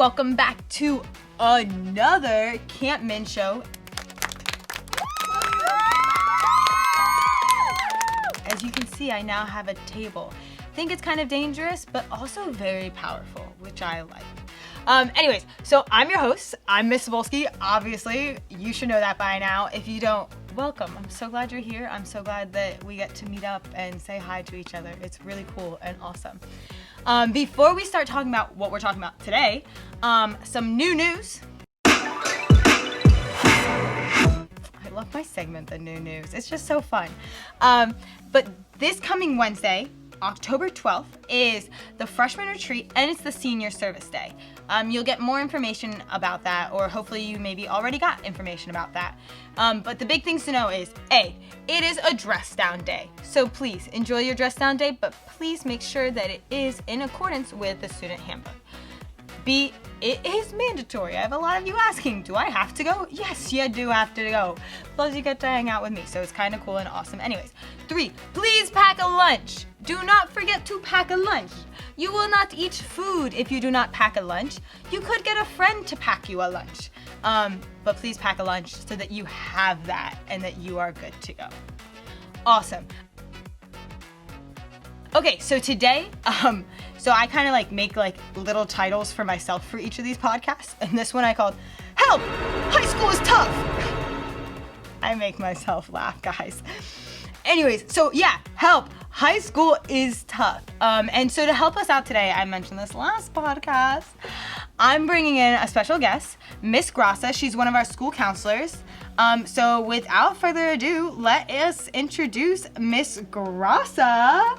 welcome back to another Camp Min show. As you can see, I now have a table. I think it's kind of dangerous, but also very powerful, which I like. Anyways, so I'm your host. I'm Miss Cybulski. Obviously, you should know that by now. If you don't, welcome. I'm so glad you're here. I'm so glad that we get to meet up and say hi to each other. It's really cool and awesome. Before we start talking about what we're talking about today, some new news. I love my segment, the new news. It's just so fun. But this coming Wednesday, October 12th, is the freshman retreat and it's the senior service day. You'll get more information about that, or hopefully you maybe already got information about that. But the big things to know is, A, it is a dress down day. So please enjoy your dress down day, but please make sure that it is in accordance with the student handbook. B, it is mandatory. I have a lot of you asking, do I have to go? Yes, you do have to go. Plus you get to hang out with me, so it's kind of cool and awesome. Anyways, 3, please pack a lunch. Do not forget to pack a lunch. You will not eat food if you do not pack a lunch. You could get a friend to pack you a lunch. But please pack a lunch so that you have that and that you are good to go. Awesome. Okay, so today, so I kind of make little titles for myself for each of these podcasts. And this one I called, Help! High School is Tough! I make myself laugh, guys. Anyways, so yeah, help! High school is tough. And so to help us out today, I mentioned this last podcast, I'm bringing in a special guest, Miss Grasa. She's one of our school counselors. So without further ado, let us introduce Miss Grasa.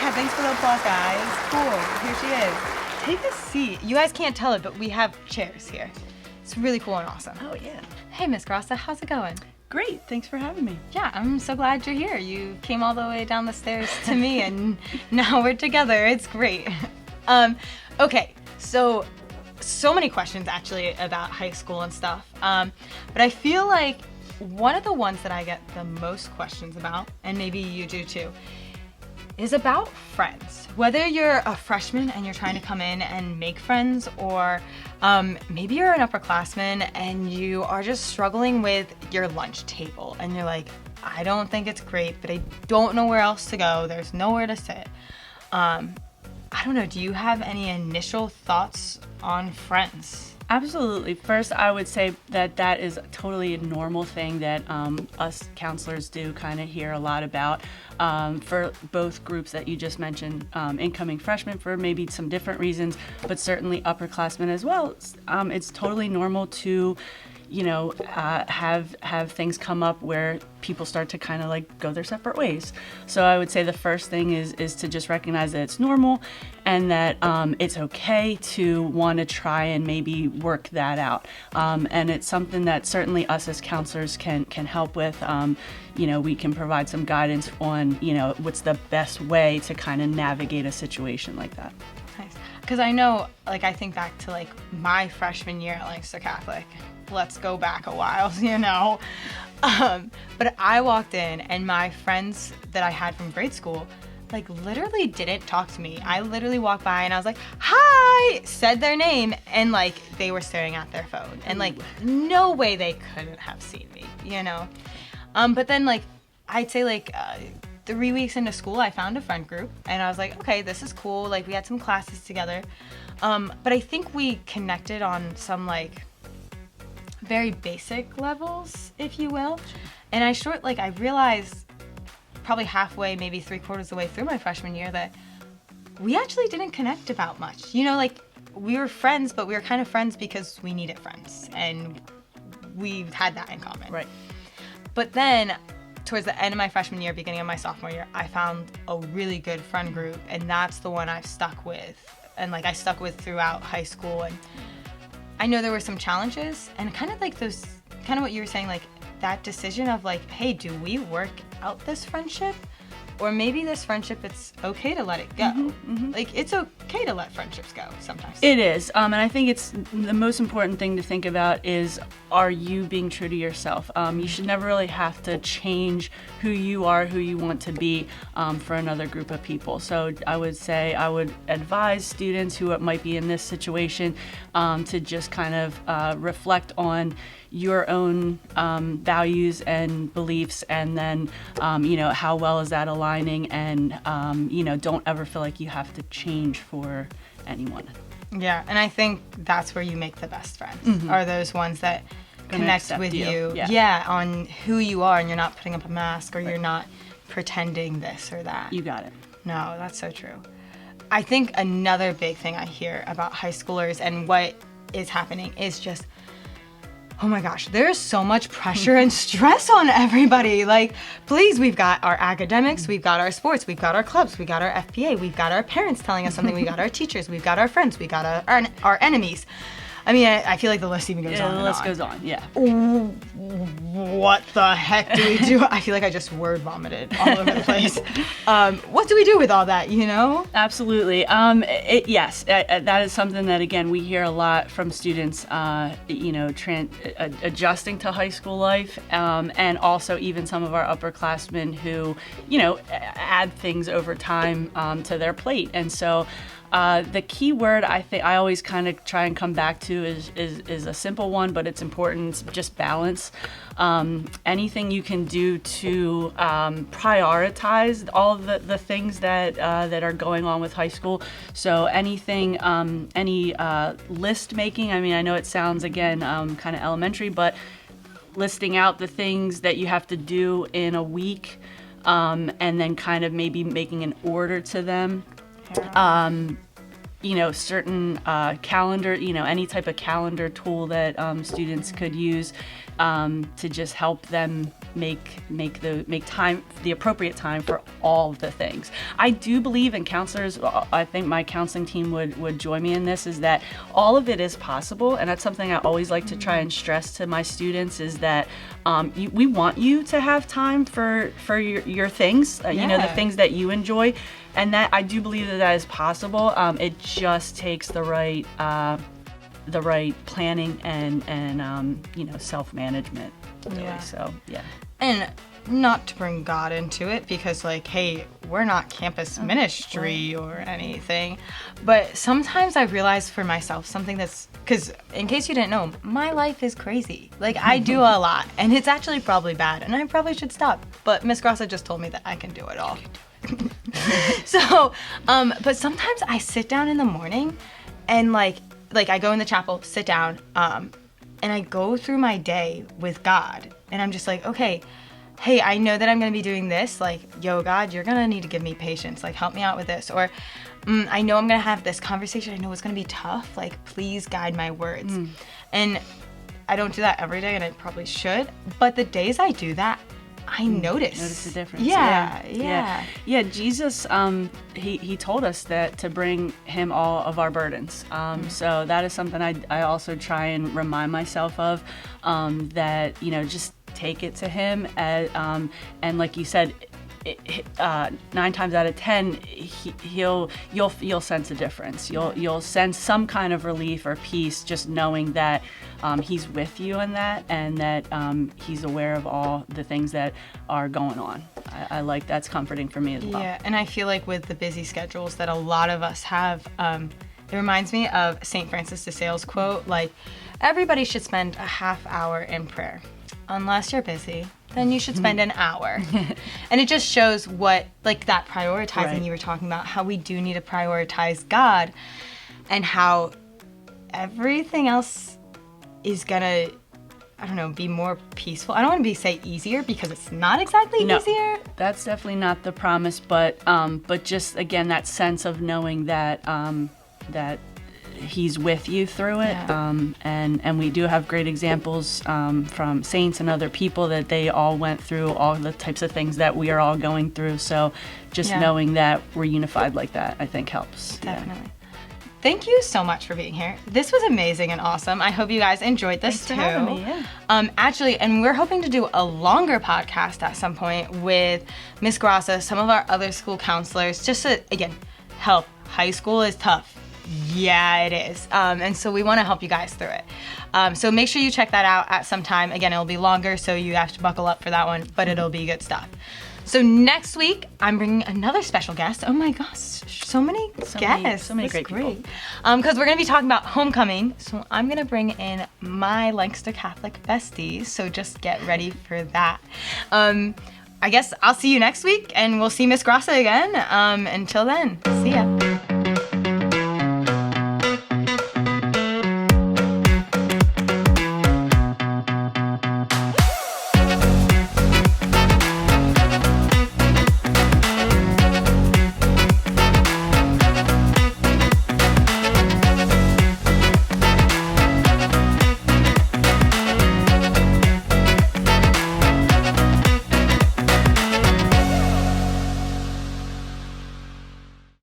Yeah, thanks for the applause, guys. Cool, here she is. Take a seat. You guys can't tell it, but we have chairs here. It's really cool and awesome. Oh, yeah. Hey, Miss Grasa, how's it going? Great, thanks for having me. Yeah, I'm so glad you're here. You came all the way down the stairs to me, and now we're together. It's great. Okay, so many questions actually about high school and stuff. But I feel like one of the ones that I get the most questions about, and maybe you do too, is about friends. Whether you're a freshman and you're trying to come in and make friends, or maybe you're an upperclassman and you are just struggling with your lunch table and you're like, I don't think it's great, but I don't know where else to go. There's nowhere to sit. I don't know, do you have any initial thoughts on friends? Absolutely. First, I would say that is totally a normal thing that us counselors do kind of hear a lot about for both groups that you just mentioned, incoming freshmen for maybe some different reasons, but certainly upperclassmen as well. It's totally normal to, have things come up where people start to kind of go their separate ways. So I would say the first thing is to just recognize that it's normal and that it's okay to want to try and maybe work that out. And it's something that certainly us as counselors can help with. We can provide some guidance on, what's the best way to kind of navigate a situation like that. Nice. Because I know, I think back to my freshman year at Lancaster Catholic. Let's go back a while, But I walked in and my friends that I had from grade school, literally didn't talk to me. I literally walked by and I was like, hi, said their name, and they were staring at their phone. And no way they couldn't have seen me, But then I'd say 3 weeks into school, I found a friend group and I was like, okay, this is cool. We had some classes together. But I think we connected on some very basic levels, if you will. And I realized probably halfway, maybe 3/4 of the way through my freshman year that we actually didn't connect about much. We were friends, but we were kind of friends because we needed friends and we had that in common. Right. But then towards the end of my freshman year, beginning of my sophomore year, I found a really good friend group, and that's the one I've stuck with. And I stuck with throughout high school. And I know there were some challenges and kind of those, kind of what you were saying, that decision of hey, do we work out this friendship or maybe this friendship, it's okay to let it go. Like, it's okay to let friendships go sometimes. It is, and I think it's the most important thing to think about is, are you being true to yourself? You should never really have to change who you are, who you want to be for another group of people. So I would say I would advise students who might be in this situation to just kind of reflect on your own values and beliefs, and then how well is that aligning, and don't ever feel like you have to change for anyone. Yeah, and I think that's where you make the best friends, are those ones that connect with you. Yeah, on who you are, and you're not putting up a mask, or you're not pretending this or that. You got it. No, that's so true. I think another big thing I hear about high schoolers and what is happening is just, oh my gosh, there's so much pressure and stress on everybody. Like, please, we've got our academics, we've got our sports, we've got our clubs, we've got our FPA, we've got our parents telling us something, we've got our teachers, we've got our friends, we've got our enemies. I mean, I feel like the list even goes on. The list goes on, yeah. What the heck do we do? I feel like I just word vomited all over the place. What do we do with all that, Absolutely. Yes, that is something that, again, we hear a lot from students, adjusting to high school life, and also even some of our upperclassmen who, add things over time to their plate. And so the key word I think I always kind of try and come back to is a simple one, but it's important. It's just balance. Anything you can do to prioritize all of the things that are going on with high school. So anything, any list making. I mean, I know it sounds again kind of elementary, but listing out the things that you have to do in a week, and then kind of maybe making an order to them. Certain calendar, any type of calendar tool that students could use to just help them make time, the appropriate time for all of the things. I do believe, and counselors, I think my counseling team would join me in this, is that all of it is possible, and that's something I always like to try and stress to my students, is that we want you to have time for your things, the things that you enjoy. And that I do believe that is possible. It just takes the right planning and self-management. Really. Yeah. So yeah. And not to bring God into it, because hey, we're not campus ministry or anything, but sometimes I realize for myself something that's, because in case you didn't know, my life is crazy. I do a lot, and it's actually probably bad, and I probably should stop. But Miss Grasa just told me that I can do it all. So, but sometimes I sit down in the morning and like I go in the chapel, sit down, and I go through my day with God, and I'm just like, okay, hey, I know that I'm going to be doing this. Yo, God, you're going to need to give me patience. Help me out with this. Or I know I'm going to have this conversation. I know it's going to be tough. Please guide my words. And I don't do that every day, and I probably should. But the days I do that, I notice the difference. Yeah. Jesus, he told us that to bring him all of our burdens. So that is something I also try and remind myself of, that just take it to him, and like you said, 9 times out of 10, you'll sense a difference. You'll sense some kind of relief or peace, just knowing that he's with you in that, and that he's aware of all the things that are going on. I like that's comforting for me as well. Yeah, and I feel like with the busy schedules that a lot of us have, it reminds me of St. Francis de Sales quote, everybody should spend a half hour in prayer. Unless you're busy, then you should spend an hour. And it just shows what, that prioritizing you were talking about, how we do need to prioritize God, and how everything else is gonna, be more peaceful. I don't want to say easier, because it's not exactly easier. That's definitely not the promise, but just again, that sense of knowing that that he's with you through it. And we do have great examples from saints and other people that they all went through all the types of things that we are all going through. So just knowing that we're unified like that, I think helps. Definitely. thank you so much for being here. This was amazing and awesome. I hope you guys enjoyed this Thanks too. for having me, yeah. Actually, and we're hoping to do a longer podcast at some point with Miss Grasa, some of our other school counselors, just to, again, help. High school is tough. Yeah, it is. And so we want to help you guys through it. So make sure you check that out at some time. Again, it'll be longer, so you have to buckle up for that one, but it'll be good stuff. So next week, I'm bringing another special guest. Oh my gosh, so many guests. So many That's great people. Because we're going to be talking about homecoming. So I'm going to bring in my Lancaster Catholic besties. So just get ready for that. I guess I'll see you next week, and we'll see Miss Grasa again. Until then, see ya.